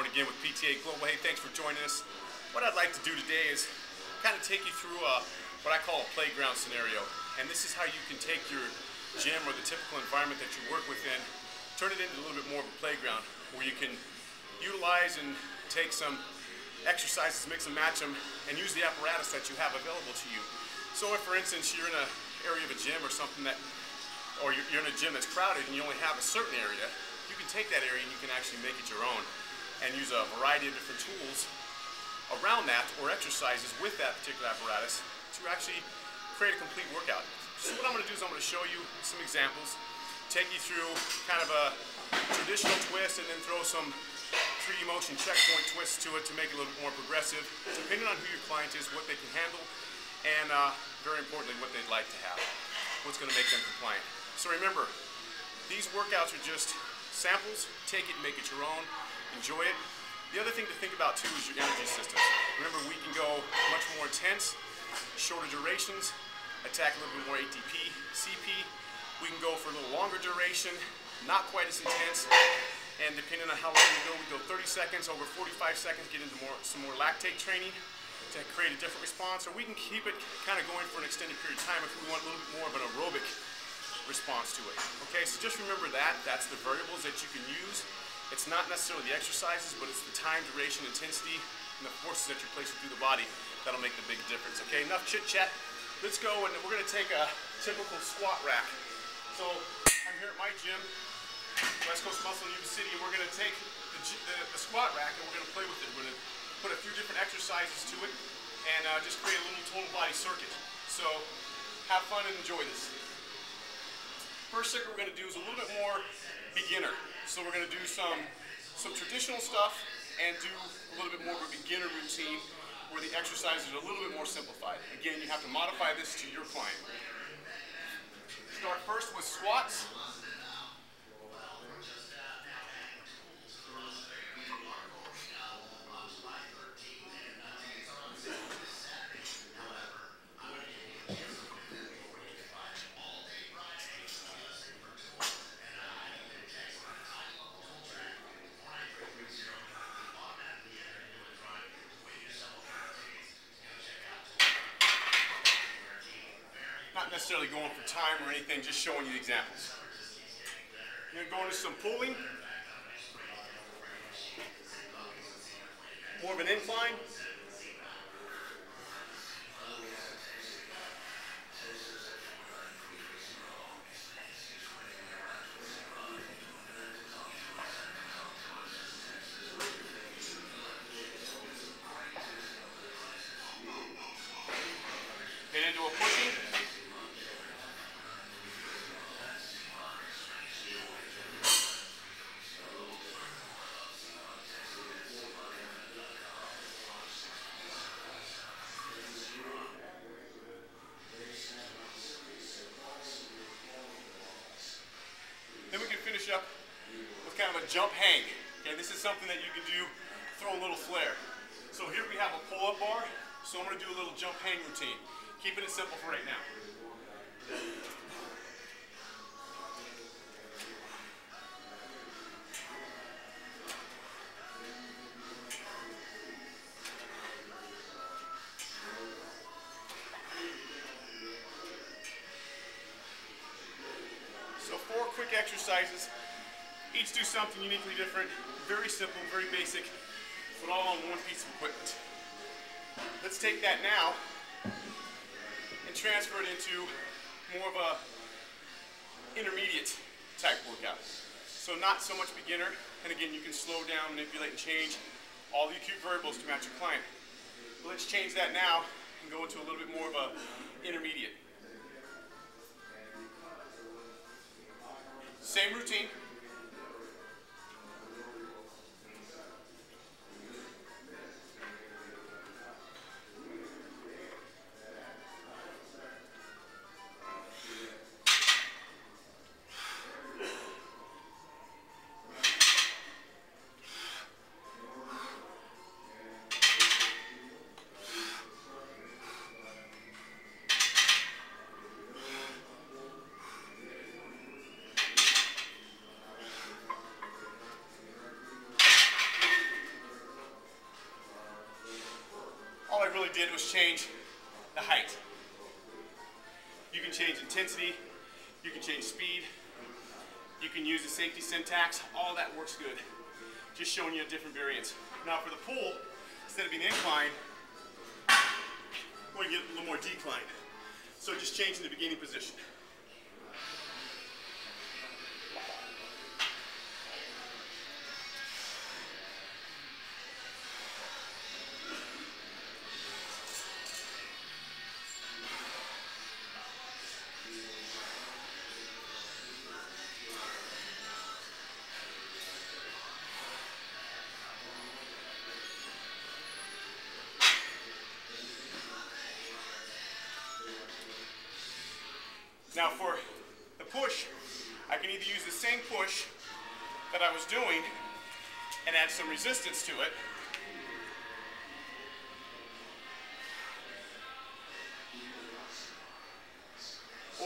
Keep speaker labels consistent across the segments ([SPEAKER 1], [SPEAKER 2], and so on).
[SPEAKER 1] again with PTA Global. Hey, thanks for joining us. What I'd like to do today is kind of take you through what I call a playground scenario. And this is how you can take your gym or the typical environment that you work within, turn it into a little bit more of a playground where you can utilize and take some exercises, mix and match them, and use the apparatus that you have available to you. So if, for instance, you're in an area of a gym or something that, or you're in a gym that's crowded and you only have a certain area, you can take that area and you can actually make it your own and use a variety of different tools around that or exercises with that particular apparatus to actually create a complete workout. So what I'm going to do is I'm going to show you some examples, take you through kind of a traditional twist and then throw some 3D motion checkpoint twists to it to make it a little bit more progressive, depending on who your client is, what they can handle, and very importantly, what they'd like to have, what's going to make them compliant. So remember, these workouts are just samples. Take it and make it your own. Enjoy it. The other thing to think about too is your energy systems. Remember, we can go much more intense, shorter durations, attack a little bit more ATP, CP. We can go for a little longer duration, not quite as intense. And depending on how long we go 30 seconds, over 45 seconds, get into some more lactate training to create a different response. Or we can keep it kind of going for an extended period of time if we want a little bit more of an aerobic response to it. Okay, so just remember that. That's the variables that you can use. It's not necessarily the exercises, but it's the time, duration, intensity, and the forces that you're placing through the body that'll make the big difference. Okay, enough chit chat. Let's go, and we're going to take a typical squat rack. So I'm here at my gym, West Coast Muscle in Yuba City, and we're going to take the squat rack and we're going to play with it. We're going to put a few different exercises to it and just create a little total body circuit. So have fun and enjoy this. First circuit we're going to do is a little bit more beginner. So we're going to do some traditional stuff and do a little bit more of a beginner routine where the exercises are a little bit more simplified. Again, you have to modify this to your client. Start first with squats. Not necessarily going for time or anything, just showing you examples. You're going to go into some pulling, more of an incline. Then into a pushing. Then we can finish up with kind of a jump hang. Okay, this is something that you can do, throw a little flair. So here we have a pull-up bar, so I'm going to do a little jump hang routine. Keeping it simple for right now. So 4 quick exercises, each do something uniquely different, very simple, very basic, but all on one piece of equipment. Let's take that now and transfer it into more of a intermediate type workout. So not so much beginner, and again, you can slow down, manipulate, and change all the acute variables to match your client. But let's change that now and go into a little bit more of a intermediate. Same routine. we did was change the height. You can change intensity, you can change speed, you can use the safety syntax, all that works good. Just showing you a different variance. Now for the pull, instead of being incline, we're going to get a little more decline. So just changing the beginning position. Now for the push, I can either use the same push that I was doing and add some resistance to it,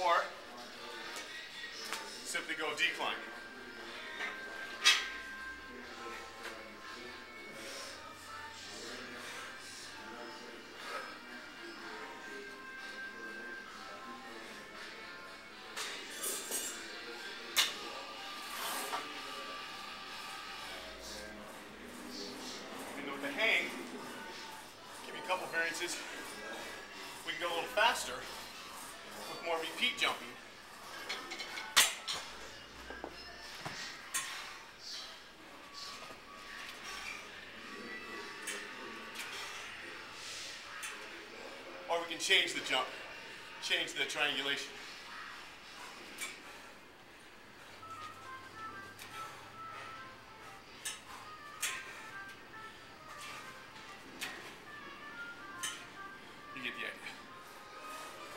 [SPEAKER 1] or simply go decline. Couple variances. We can go a little faster with more repeat jumping. Or we can change the jump, change the triangulation.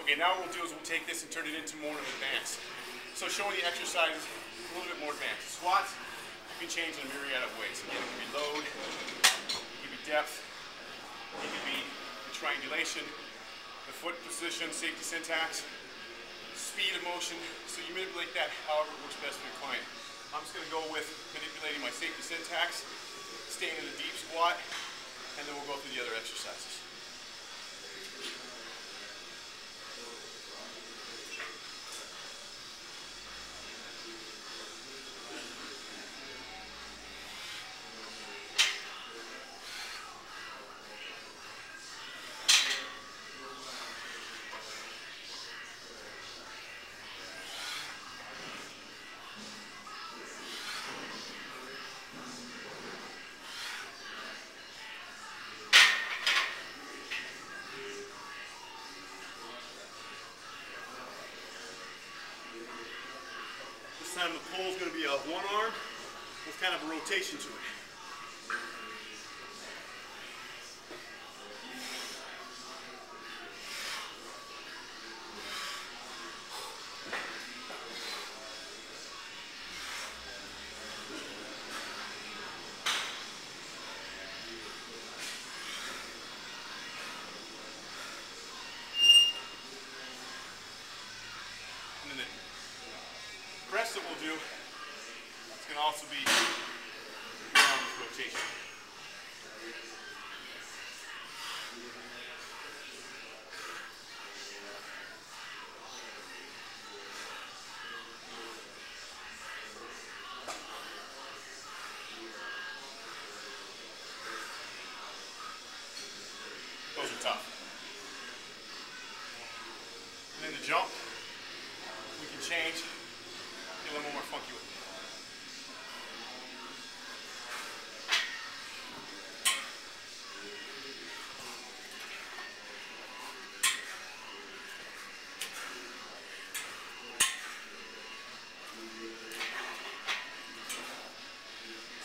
[SPEAKER 1] Okay, now what we'll do is we'll take this and turn it into more of an advance. So showing the exercises a little bit more advanced. Squats, you can change in a myriad of ways. Again, it can be load, it can be depth, it can be the triangulation, the foot position, safety syntax, speed of motion. So you manipulate that however it works best for your client. I'm just going to go with manipulating my safety syntax, staying in a deep squat, and then we'll go through the other exercises. This time the pull is going to be a one arm with kind of a rotation to it. And then the rest that we'll do, it's going to also be arm rotation. Those are tough. And then the jump, we can change, get a little more funky with it.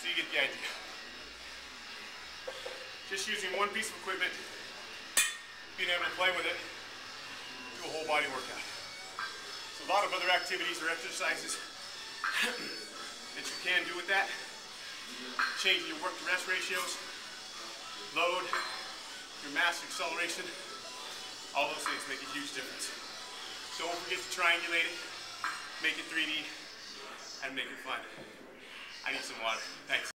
[SPEAKER 1] So you get the idea. Just using one piece of equipment, being able to play with it, do a whole body workout. So a lot of other activities or exercises that you can do with that. Changing your work to rest ratios, load, your mass acceleration, all those things make a huge difference. Don't forget to triangulate it, make it 3D, and make it fun. I need some water. Thanks.